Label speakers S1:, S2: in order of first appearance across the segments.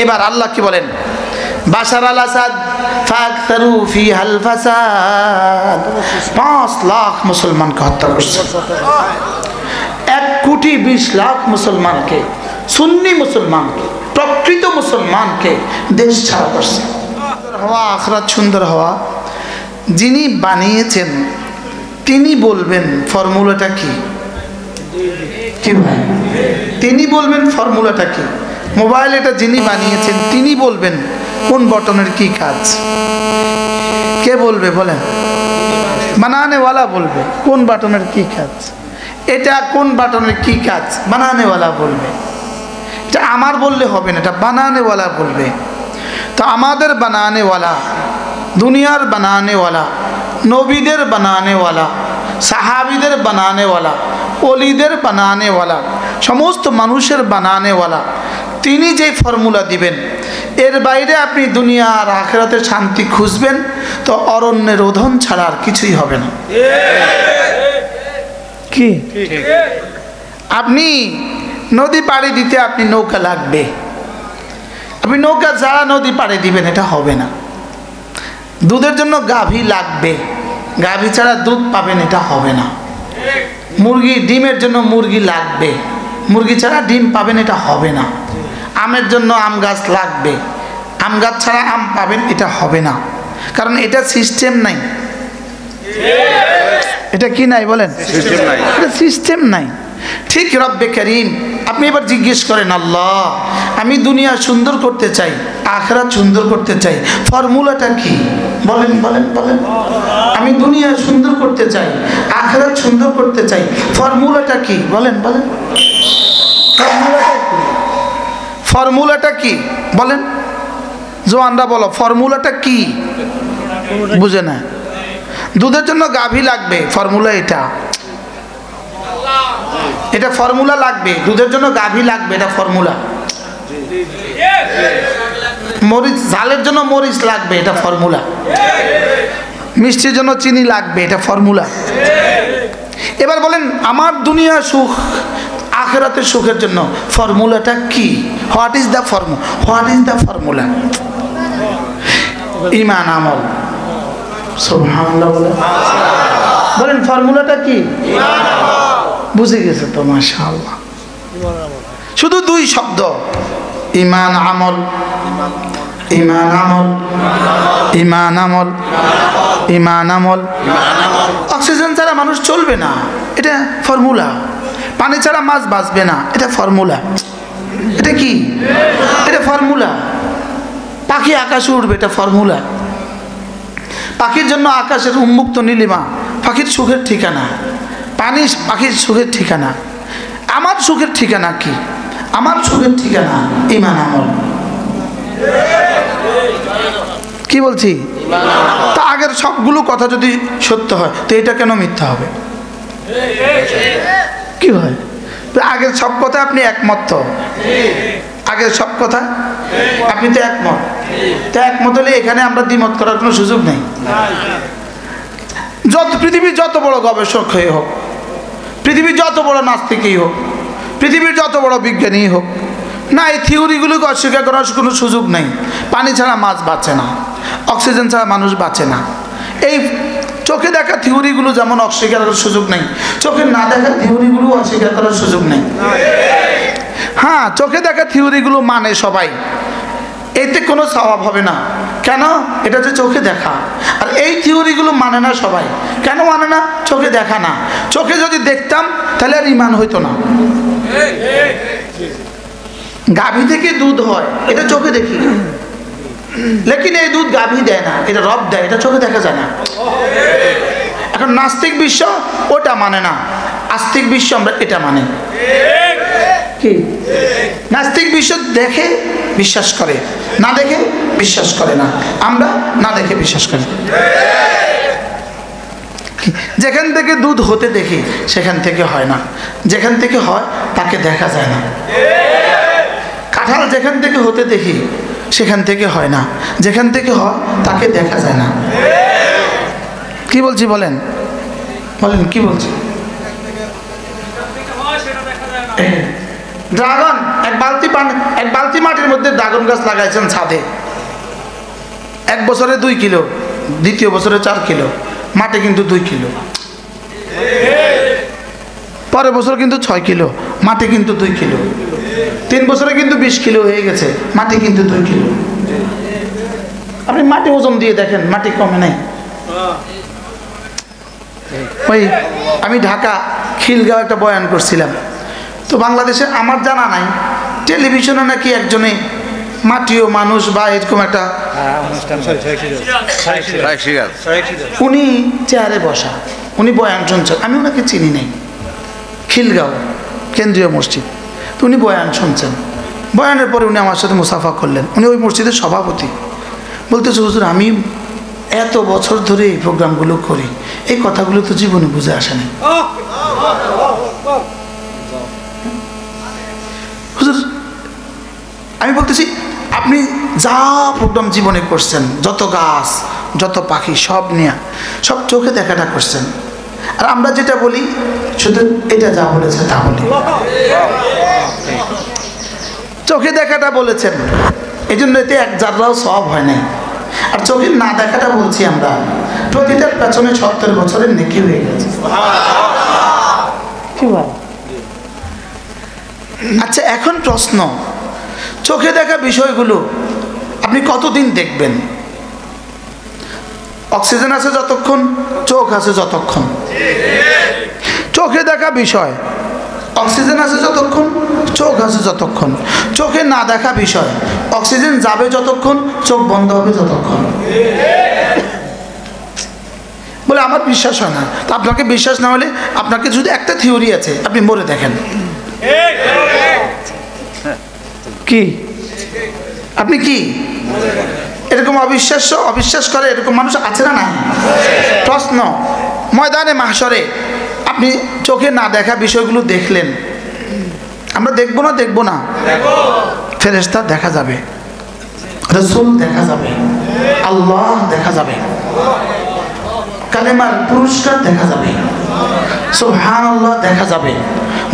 S1: এবার আল্লাহ কি বলেন, বাশার আল আসাদ ফাকতারু ফিহাল ফাসাদ, 5 লাখ মুসলমানকে হত্যা করছে, 1,20,00,000 মুসলমানকে, সুন্নি মুসলমানকে, প্রকৃত মুসলমানকে দেশ ছাড়া করছে। হওয়া আখরাত সুন্দর হওয়া যিনি বানিয়েছেন তিনি বলবেন ফর্মুলাটা কি, কি ভাই তিনি বলবেন ফর্মুলাটা কি। মোবাইল এটা যিনি বানিয়েছেন তিনি বলবেন কোন বটনের কি কাজ। কে বলবে বলেন? বানানেওয়ালা বলবে কোন বাটনের কি কাজ, এটা কোন বাটনের কি কাজ বানানেওয়ালা বলবে। এটা আমার বললে হবে না, এটা বানানেওয়ালা বলবে। তো আমাদের বানানেওয়ালা, দুনিয়ার বানানেওয়ালা, নবীদের বানানেওয়ালা, সাহাবিদের বানানেওয়ালা, ওলিদের বানানেওয়ালা, সমস্ত মানুষের বানানেওয়ালা, তিনি যে ফর্মুলা দিবেন এর বাইরে আপনি দুনিয়া আর আখিরাতে শান্তি খুঁজবেন তো অরণ্যে রোধন ছাড়া আর কিছুই হবে না। কি আপনি নদী পাড়ি দিতে আপনি নৌকা লাগবে, আপনি নৌকা যারা নদী পাড়ি দিবেন এটা হবে না। দুধের জন্য গাভী লাগবে, গাভী ছাড়া দুধ পাবেন এটা হবে না। মুরগি, ডিমের জন্য মুরগি লাগবে, মুরগি ছাড়া ডিম পাবেন এটা হবে না। আমের জন্য আম গাছ লাগবে, আম গাছ ছাড়া আম পাবেন এটা হবে না, কারণ এটা সিস্টেম নাই। এটা কি নাই বলেন? এটা সিস্টেম নাই। ঠিক রব্বে করিম আপনি এবার জিজ্ঞেস করেন, আল্লাহ আমি দুনিয়া সুন্দর করতে চাই, আখিরাত সুন্দর করতে চাই, ফর্মুলাটা কি বলেন বলেন বলেন। আমি দুনিয়া সুন্দর করতে চাই, আখিরাত সুন্দর করতে চাই, ফর্মুলাটা কি বলেন বলেন। ফর্মুলাটা কি? ফর্মুলাটা কি বলেন? জোয়ানরা বলো ফর্মুলাটা কি? বুঝে না? দুধের জন্য গাভী লাগবে, ফর্মুলা এটা। এটা ফর্মুলা লাগবে, দুধের জন্য গাভী লাগবে, এটা ফর্মুলা। মরিচ, ঝালের জন্য মরিচ লাগবে, এটা ফর্মুলা। মিষ্টির জন্য চিনি লাগবে, এটা ফর্মুলা। এবার বলেন আমার দুনিয়া সুখ আখিরাতের সুখের জন্য ফর্মুলাটা কি? What is the formula? What is the formula? ঈমান আমল। সুবহানাল্লাহ বলেন ফর্মুলাটা কি? বুঝে গেছে তো মাশাআল্লাহ। শুধু 2 শব্দ, ঈমান আমল, ঈমান আমল, ঈমান আমল, ঈমান আমল। অক্সিজেন ছাড়া মানুষ চলবে না, এটা ফর্মুলা। পানি ছাড়া মাছ বাঁচবে না, এটা ফর্মুলা। এটা কি? এটা ফর্মুলা। পাখি আকাশে উঠবে, এটা ফর্মুলা। পাখির জন্য আকাশের উন্মুক্ত নীলিমা পাখির সুখের ঠিকানা, পানি পাখির সুখের ঠিকানা। আমার সুখের ঠিকানা কি? আমার সুখের ঠিকানা ঈমান আমল। কি বলছি? তা আগের সবগুলো কথা যদি সত্য হয় তো এটা কেন মিথ্যা হবে? কি হয়? আগের সব কথা আপনি একমত তো? আগের সব কথা আপনি তো একমত। তো একমত হলে এখানে আমরা দ্বিমত করার কোনো সুযোগ নেই। যত পৃথিবীর যত বড় গবেষক হয়ে হোক, পৃথিবীর যত বড় নাস্তিকই হোক, পৃথিবীর যত বড় বিজ্ঞানী হোক না, এই থিওরিগুলোকে অস্বীকার করার কোনো সুযোগ নেই। পানি ছাড়া মাছ বাঁচে না, অক্সিজেন ছাড়া মানুষ বাঁচে না। এই চোখে দেখা থিওরিগুলো যেমন অস্বীকার করার সুযোগ নেই, চোখে না দেখা থিওরিগুলো অস্বীকার করার সুযোগ নেই। হ্যাঁ, চোখে দেখা থিওরিগুলো মানে সবাই, এতে কোনো স্বভাব হবে না। কেন? এটা যে চোখে দেখা। আর এই থিওরিগুলো মানে না সবাই। কেন মানে না? চোখে দেখা না। চোখে যদি দেখতাম তাহলে আর ঈমান হইতো না। গাভী থেকে দুধ হয়, এটা চোখে দেখি, লেকিন এই দুধ গাভী দেয় না, এটা রব দেয়, এটা চোখে দেখা যায় না। এখন নাস্তিক বিশ্ব ওটা মানে না, আস্তিক বিশ্ব আমরা এটা মানে। কি? নাস্তিক বিশ্ব দেখে বিশ্বাস করে, না দেখে বিশ্বাস করে না। আমরা না দেখে বিশ্বাস করি। যেখান থেকে দুধ হতে দেখি সেখান থেকে হয় না, যেখান থেকে হয় তাকে দেখা যায় না। কাঁঠাল যেখান থেকে হতে দেখি সেখান থেকে হয় না, যেখান থেকে হয় তাকে দেখা যায় না। কি বলছি বলেন? বলেন কি বলছি? ড্রাগন এক বালতি পানি, এক বালতি মাটির মধ্যে ড্রাগন গাছ লাগাইছেন ছাদে, 1 বছরে 2 কিলো, দ্বিতীয় বছরে 4 কিলো, মাটি কিন্তু 2 কিলো, পরের বছর কিন্তু 6 কিলো, মাটি কিন্তু 2 কিলো, 3 বছরে কিন্তু 20 কিলো হয়ে গেছে, মাটি কিন্তু 2 কিলো। আপনি মাটি ওজন দিয়ে দেখেন, মাটি কমে নাই। ওই আমি ঢাকা খিলগাঁও একটা বয়ান করছিলাম, তো বাংলাদেশে আমার জানা নাই টেলিভিশনে নাকি একজনে মাটিও মানুষ বা এরকম একটা, উনি চেয়ারে বসা, উনি বয়ান শুনছেন, আমি ওনাকে চিনি নাই, খিলগাঁও কেন্দ্রীয় মসজিদ, তো উনি বয়ান শুনছেন। বয়ানের পরে উনি আমার সাথে মুসাফা করলেন, উনি ওই মসজিদের সভাপতি। বলতেছে, হুজুর আমি এত বছর ধরে এই প্রোগ্রামগুলো করি, এই কথাগুলো তো জীবনে বুঝে আসে না। হুজুর আমি বলতেছি, আপনি যা প্রোগ্রাম জীবনে করছেন, যত গাছ যত পাখি সব নিয়ে সব চোখে দেখাটা করছেন, আর আমরা যেটা বলি শুধু এটা যা বলেছে তা বলি, চোখে দেখাটা বলেছেন, এই জন্য এতে 1 জাররাও সওয়াব হয় নাই। আর চোখের না দেখাটা বলছি আমরা, প্রতিটার পেছনে 70 বছরের নেকি হয়ে গেছে। কি বল? আচ্ছা এখন প্রশ্ন, চোখে দেখা বিষয়গুলো আপনি কতদিন দেখবেন? অক্সিজেন আছে যতক্ষণ, চোখ আছে যতক্ষণ। চোখে দেখা বিষয়, অক্সিজেন আছে যতক্ষণ, চোখ আছে যতক্ষণ। চোখে না দেখা বিষয়, অক্সিজেন যাবে যতক্ষণ, চোখ বন্ধ হবে যতক্ষণ। বলে আমার বিশ্বাস হয় না, তা আপনাকে বিশ্বাস না হলে আপনাকে যদি একটা থিওরি আছে, আপনি মরে দেখেন। কি আপনি কি এরকম অবিশ্বাস করে এরকম মানুষ আছে না? নাই। প্রশ্ন, ময়দানে মাহশরে আপনি চোখে না দেখা বিষয়গুলো দেখলেন, আমরা দেখবো না? দেখবো না? ফেরেশতা দেখা যাবে, রাসূল দেখা যাবে, আল্লাহ দেখা যাবে, কালেমার পুরস্কার দেখা যাবে, সুবহানাল্লাহ দেখা যাবে।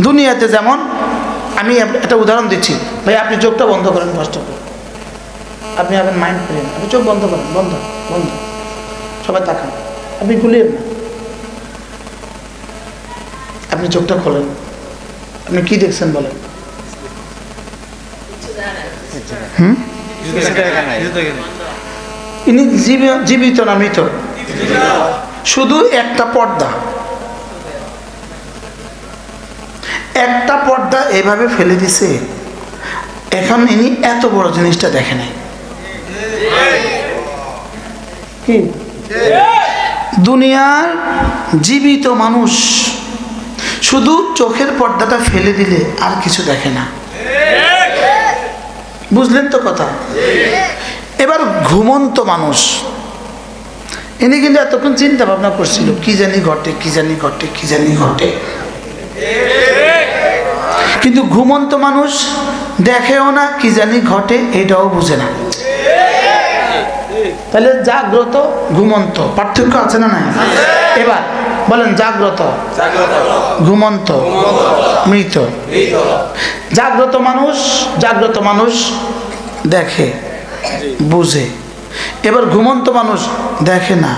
S1: দুনিয়াতে যেমন, আমি একটা উদাহরণ দিচ্ছি ভাই, আপনি চোখটা বন্ধ করেন, কষ্ট করে আপনি আপনার মাইন্ড করেন, আপনি চোখ বন্ধ করেন, বন্ধ বন্ধ, সবাই তাকান, আপনি গুলিয়ে না, আপনি চোখটা খোলেন, আপনি কি দেখছেন বলেন? ইনি জীবিত না মৃত? শুধু একটা পর্দা, একটা পর্দা এভাবে ফেলে দিছে, এখন ইনি এত বড় জিনিসটা দেখে নাই। কি দুনিয়ার জীবিত মানুষ শুধু চোখের পর্দাটা ফেলে দিলে আর কিছু দেখে না। বুঝলেন তো কথা? এবার ঘুমন্ত মানুষ, ইনি কিন্তু এতক্ষণ চিন্তা ভাবনা করছিল, কি জানি ঘটে, কি জানি ঘটে, কি জানি ঘটে। কিন্তু ঘুমন্ত মানুষ দেখেও না, কি জানি ঘটে এটাও বুঝে না। তাহলে জাগ্রত ঘুমন্ত পার্থক্য আছে না? নাই। এবার বলেন, জাগ্রত ঘুমন্ত মৃত। জাগ্রত মানুষ দেখে বুঝে, এবার ঘুমন্ত মানুষ দেখে না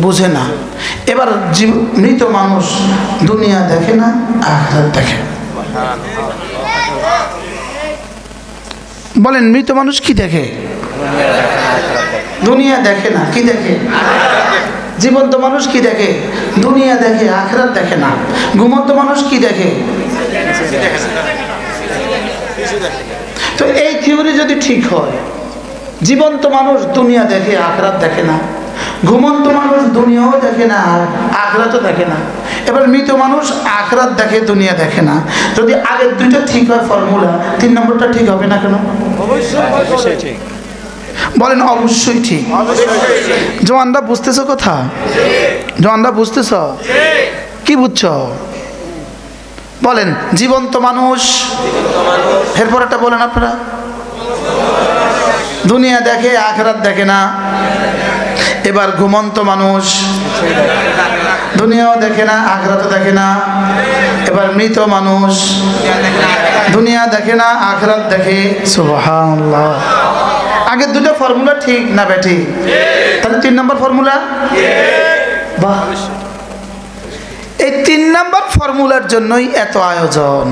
S1: বুঝে না। এবার মৃত মানুষ দুনিয়া দেখে না, আখিরাত দেখে। বলেন, মৃত মানুষ কি দেখে? দুনিয়া দেখে না, কি দেখে? জীবন্ত মানুষ কি দেখে? দুনিয়া দেখে, আখিরাত দেখে না। ঘুমন্ত মানুষ কি দেখে? তো এই থিওরি যদি ঠিক হয়, জীবন্ত মানুষ দুনিয়া দেখে, আখিরাত দেখে না, ঘুমন্ত মানুষ দুনিয়াও দেখে না, আখিরাতও দেখে না, এবার মৃত মানুষ আখিরাত দেখে, দুনিয়া দেখে না। যদি আগের দুইটা ঠিক হয় ফর্মুলা, 3 নম্বরটা ঠিক হবে না কেন? অবশ্যই ঠিক। বলেন, অবশ্যই ঠিক। জওয়ানরা বুঝতেছো কথা? জওয়ানরা বুঝতেছ? কি বুঝছো? বলেন, জীবন্ত মানুষ, এরপর একটা বলেন আপনারা, দুনিয়া দেখে, আখিরাত দেখে না। এবার ঘুমন্ত মানুষ, দুনিয়াও দেখে না আখিরাতও দেখে না। এবার মৃত মানুষ, দুনিয়া দেখে না আখিরাত দেখে। সুবহানাল্লাহ। আগের দুটো ফর্মুলা ঠিক না বেঠি? তাহলে 3 নম্বর ফর্মুলা। বাহ, এই 3 নম্বর ফর্মুলার জন্যই এত আয়োজন।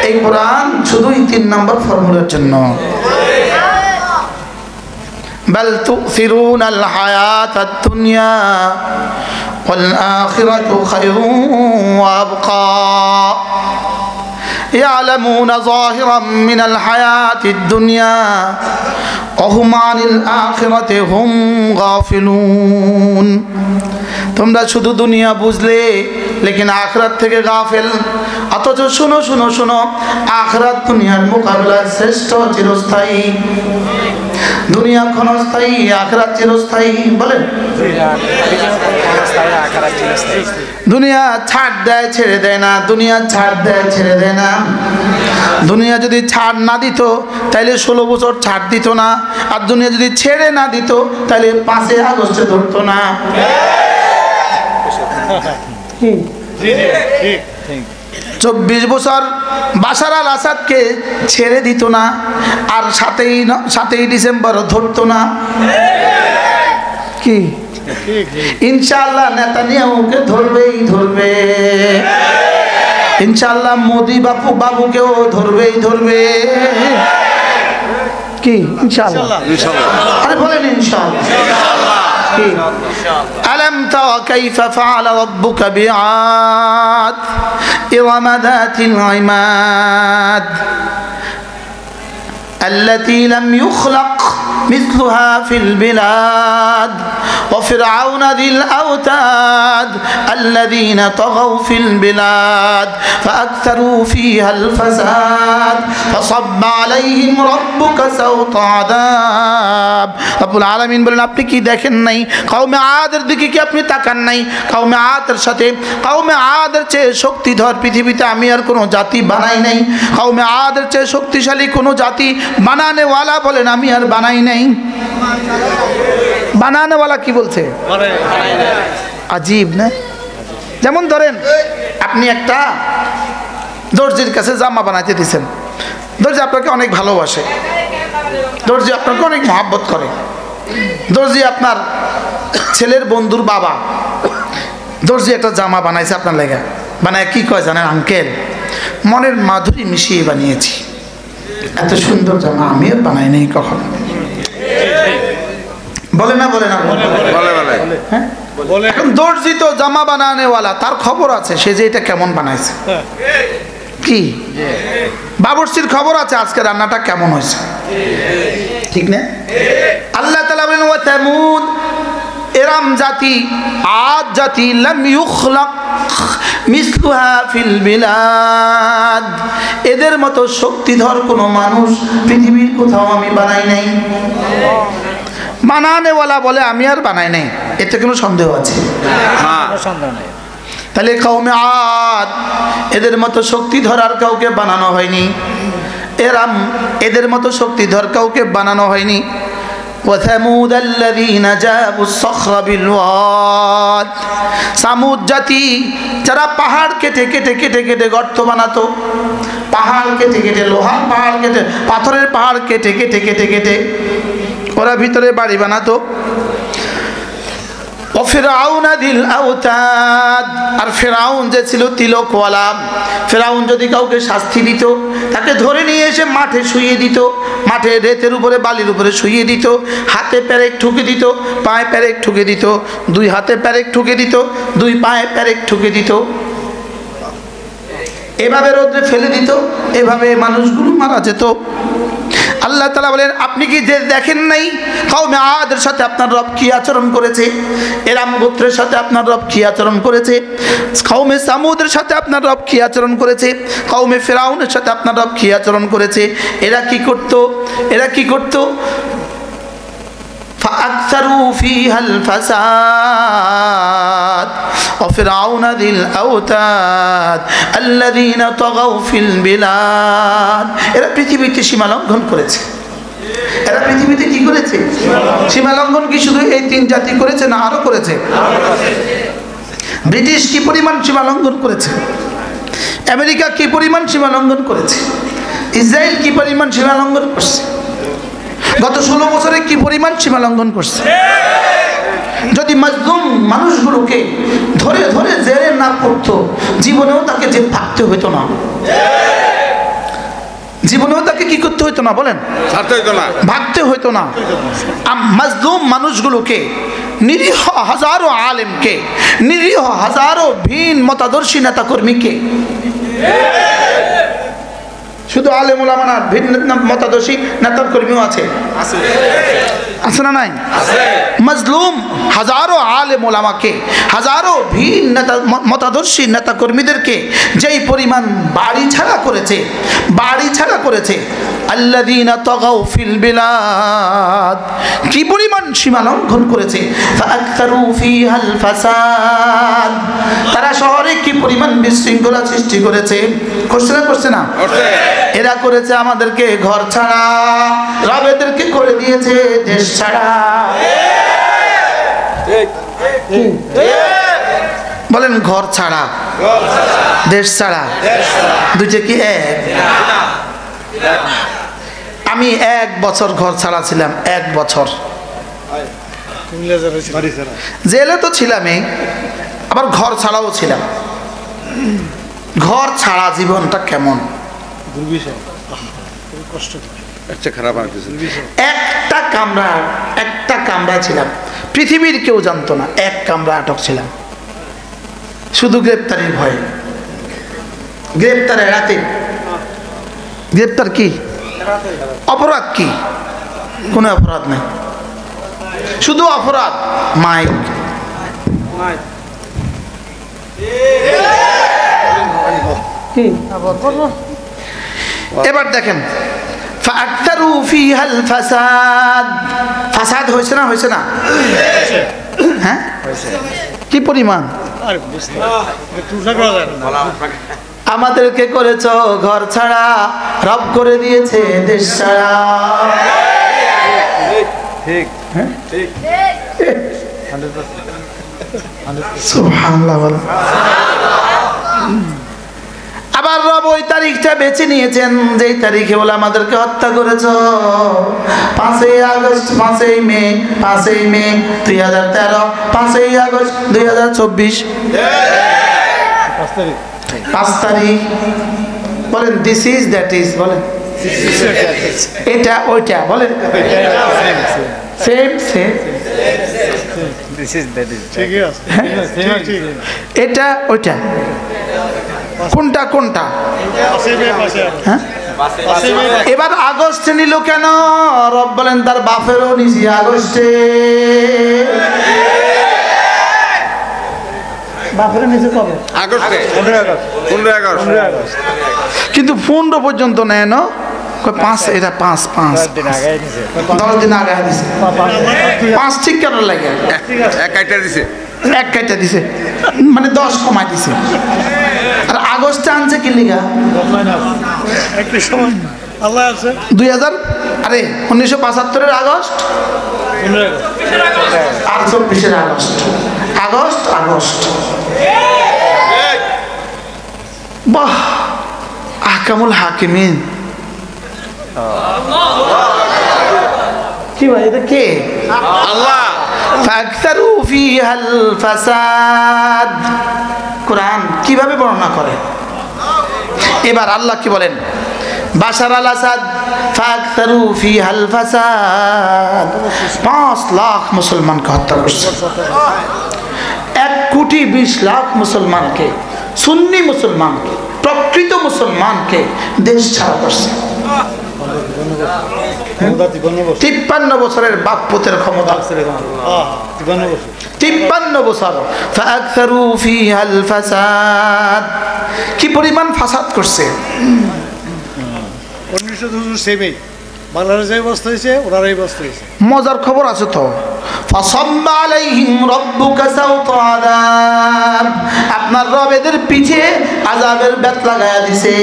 S1: এই কোরআন শুধুই 3 নম্বর ফর্মুলার জন্য। বাল তুসিরুনাল হায়াতাদ দুনিয়া ওয়াল আখিরাতু খায়রুন ওয়া আবকা يعلمون ظاهرا من الحياة الدنيا وهم عن الآخرة هم غافلون। তোমরা শুধু দুনিয়া বুঝলে লেকিন আখিরাত থেকে গাফেল। অথচ শুনো শুনো শুনো, আখিরাত দুনিয়ার মোকাবেলায় শ্রেষ্ঠ, চিরস্থায়ী। দুনিয়া ক্ষণস্থায়ী, আখিরাত চিরস্থায়ী। বলেন, দুনিয়া ছাড় দেয় ছেড়ে দেয় না, দুনিয়া ছাড় দেয় ছেড়ে দেয় না। দুনিয়া যদি ছাড় না দিত তাহলে 16 বছর ছাড় দিত না, আর দুনিয়া যদি ছেড়ে না দিত তাহলে 5 আগস্টে ধরতো না। 24 বছর বাশার আল আসাদকে ছেড়ে দিত না, আর 7ই ডিসেম্বর ধরতো না। কি ইনশাআল্লাহ নেতানিয়াহুকে ধরবেই ধরবে, ইনশাআল্লাহ মোদি বাবুকেও ধরবেই ধরবে। কি ইনশাআল্লাহ? আরে বলেন ইনশাআল্লাহ। ألم تر كيف فعل ربك بعاد إرم ذات العماد التي لم يخلق مثلها في البلاد وفرعون ذي الأوتاد الذين طغوا في البلاد فأكثروا فيها الفساد فصب عليهم ربك سوط عذاب। রব্বুল আলামিন বলেন, আপনি কি দেখেন নাই? কওমে আদের দিকে কি আপনি তাকান নাই? কওমে আদের সাথে, কওমে আদের চেয়ে শক্তিধর পৃথিবীতে আমি আর কোনো জাতি বানাই নাই। কওমে আদের চেয়ে শক্তিশালী কোনো জাতি বানানেওয়ালা বলেন আমি আর বানাই নাই। বানানেওয়ালা কি বলছে? আজীব না? যেমন ধরেন আপনি একটা দর্জির কাছে জামা বানাইতে দিচ্ছেন, দর্জি আপনাকে অনেক ভালোবাসে, দর্জি আপনাকে অনেক মহব্বত করে, দর্জি আপনার ছেলের বন্ধুর বাবা, দর্জি একটা জামা বানাইছে আপনার লেগে। বানায় কি কয় জানেন? আঙ্কেল, মনের মাধুরী মিশিয়ে বানিয়েছি, এত সুন্দর জামা আমি আর বানাই নাই কখনো। বলে না? বলে না? হ্যাঁ, এখন দর্জি তো জামা বানানেওয়ালা, তার খবর আছে সে যে এটা কেমন বানাইছে। কি বাবুর্চির খবর আছে আজকে রান্নাটা কেমন হয়েছে, ঠিক না? আল্লাহ তাআলা বলেন, ওয়া তামুদ, এরাম জাতি, আদ জাতি, লাম ইউখলাক মিসলুহা ফিল বিলাদ, এদের মতো শক্তিধর কোনো মানুষ পৃথিবীর কোথাও আমি বানাই নাই। বানানেওয়ালা বলে আমি আর বানাই নাই, এতে কোনো সন্দেহ আছে? সন্দেহ নেই। তাহলে কওমে আদ, এদের মতো শক্তিধর আর কাউকে বানানো হয়নি। এরাম, এদের মতো শক্তিধর কাউকে বানানো হয়নি। وثمود الذين جابوا الصخر بالواد, সামুদ জাতি যারা পাহাড় কেটে কেটে কেটে কেটে গর্ত বানাতো, পাহাড় কেটে কেটে, লোহার পাহাড় কেটে, পাথরের পাহাড় কেটে কেটে কেটে কেটে ওরা ভিতরে বাড়ি বানাতো। ফিরআউন যিল আওতাদ, আর ফিরআউন যে ছিল তিলকওয়ালা, ফিরআউন যদি কাউকে শাস্তি দিত তাকে ধরে নিয়ে এসে মাঠে শুইয়ে দিত, মাঠে রেতের উপরে বালির উপরে শুইয়ে দিত, হাতে পেরেক ঠুকে দিত, পায়ে পেরেক ঠুকে দিত, 2 হাতে পেরেক ঠুকে দিত, 2 পায়ে পেরেক ঠুকে দিত, এভাবে রোদ্রে ফেলে দিত, এভাবে মানুষগুলো মারা যেত। আল্লাহ তাআলা বলেন, আপনি কি দেখেন নাই কওমে আদের সাথে আপনার রব কি আচরণ করেছে? এরাম গোত্রের সাথে আপনার রব কি আচরণ করেছে? কওমে সামুদের সাথে আপনার রব কি আচরণ করেছে? কওমে ফিরআউনের সাথে আপনার রব কি আচরণ করেছে? এরা কি করত? এরা কি করত? فأكثروا فيها الفساد وفرعون ذي الأوتاد الذين طغوا في البلاد, এরা পৃথিবীতে সীমা লঙ্ঘন করেছে। এরা পৃথিবীতে কি করেছে? সীমা লঙ্ঘন কি শুধু এই 3 জাতি করেছে না আরো করেছে? ব্রিটিশ কি পরিমাণ সীমা লঙ্ঘন করেছে, আমেরিকা কি পরিমাণ সীমা লঙ্ঘন করেছে, ইসরায়েল কি পরিমাণ সীমা লঙ্ঘন করছে, গত 16 বছরে কি পরিমাণ সীমা লঙ্ঘন করছে। যদি মাজলুম মানুষগুলোকে ধরে ধরে জেলে না পড়তো, জীবনেও তাকে জেল থাকতে হইতো না, জীবনেও তাকে কি করতে হইতো না? বলেন, ভাগতে হইতো না। মাজলুম মানুষগুলোকে, নিরীহ হাজারো আলেমকে, নিরীহ হাজারো ভিন মতাদর্শী নেতা কর্মীকে, শুধু আলেম ওলামা না, ভিন মতাদর্শী নেতা কর্মীও আছে, আছে না নাই? মাজলুম হাজারো আলেম ওলামাকে, হাজারো ভিন নেতা মতাদর্শী নেতা কর্মীদেরকে যেই পরিমাণ বাড়ি ছাড়া করেছে, বাড়ি ছাড়া করেছে, আল্লাযীনা তাগাউ ফিল বিলাদ, কি পরিমাণ সীমা লঙ্ঘন করেছে, ফাআকতারু ফীহাল ফাসাদ, তারা শহরে কি পরিমাণ বিশৃঙ্খলা সৃষ্টি করেছে, করছে না? করছে না? এরা করেছে আমাদেরকে ঘর ছাড়া, রব এদেরকে করে দিয়েছে দেশ ছাড়া। বলেন, ঘর ছাড়া, দেশ ছাড়া, দুইটা কি এক? আমি 1 বছর ঘর ছাড়া ছিলাম, 1 বছর জেলে তো ছিলামই, আবার ঘর ছাড়াও ছিলাম। ঘর ছাড়া জীবনটা কেমন, একটা কামরা ছিলাম, পৃথিবীর কেউ জানতো না, 1 কামরা আটক ছিলাম, শুধু গ্রেপ্তারির ভয়ে। গ্রেপ্তার এড়াতে, গ্রেপ্তার কি অপরাধ? কি কোনো অপরাধ নাই, শুধু অপরাধ মাইক। এবার দেখেন, ফাআকতারু ফীহাল ফাসাদ, ফাসাদ হয়েছে না? হয়েছে না? হ্যাঁ, কি পরিমাণ? আমাদেরকে করেছো ঘর ছাড়া, রব করে দিয়েছে দেশ ছাড়া। ঠিক ঠিক, সুবহানাল্লাহ। আবার রব ওই তারিখটা বেছে নিয়েছেন যেই তারিখে বলে আমাদেরকে হত্যা করেছো, 5ই আগস্ট, 5ই মে, 5ই মে 2013, 5ই আগস্ট 2024, 5 তারিখ। বলেন, দিস ইজ দ্যাট ইজ, বলেন এটা ওইটা, বলেন সেম সেম, এটা ওইটা, কোনটা কোনটা? এবার আগস্টে নিল কেন? রব বলেন তার বাপেরও নিছি আগস্টে। কিন্তু 15 পর্যন্ত নেয় না, 5, এটা 5 10 দিন আগে দিছে। 5 ঠিক কেন লাগে? এক কাইটা দিছে, মানে 10 কমাই দিছে। আর আগস্টে আনছে কি লিগা? 2000, আরে 1975-এর আগস্ট আর 24-এর আগস্ট, আগস্ট আগস্ট। বাহ, আহকামুল হাকিমিন। কি ভাই, এটা কে? আল্লাহ। ফাকতারু ফীহাল ফাসাদ, কোরআন কিভাবে বর্ণনা করে? এবার আল্লাহ কি বলেন? বাশার আল আসাদ ফাকতারু ফীহাল ফাসাদ, 5 লাখ মুসলমানকে হত্যা করছে, 1,20,00,000 মুসলমানকে, সুন্নি মুসলমানকে, প্রকৃত মুসলমানকে দেশ ছাড়া করছে। 53 বছরের বাপ পুতের ক্ষমতা, 53 বছর। ফাকতারু ফীহাল ফাসাদ, কি পরিমাণ ফাসাদ করছে।
S2: 1907 বাংলাদেশে অবস্থা হয়েছে, ওনারাই অবস্থা হয়েছে।
S1: মজার খবর আছে তো, ফাসাব্বা আলাইহিম রাব্বুকা সাওতা আযাব, আপনার রব এদের পিঠে আযাবের বেত লাগায়া দিছে।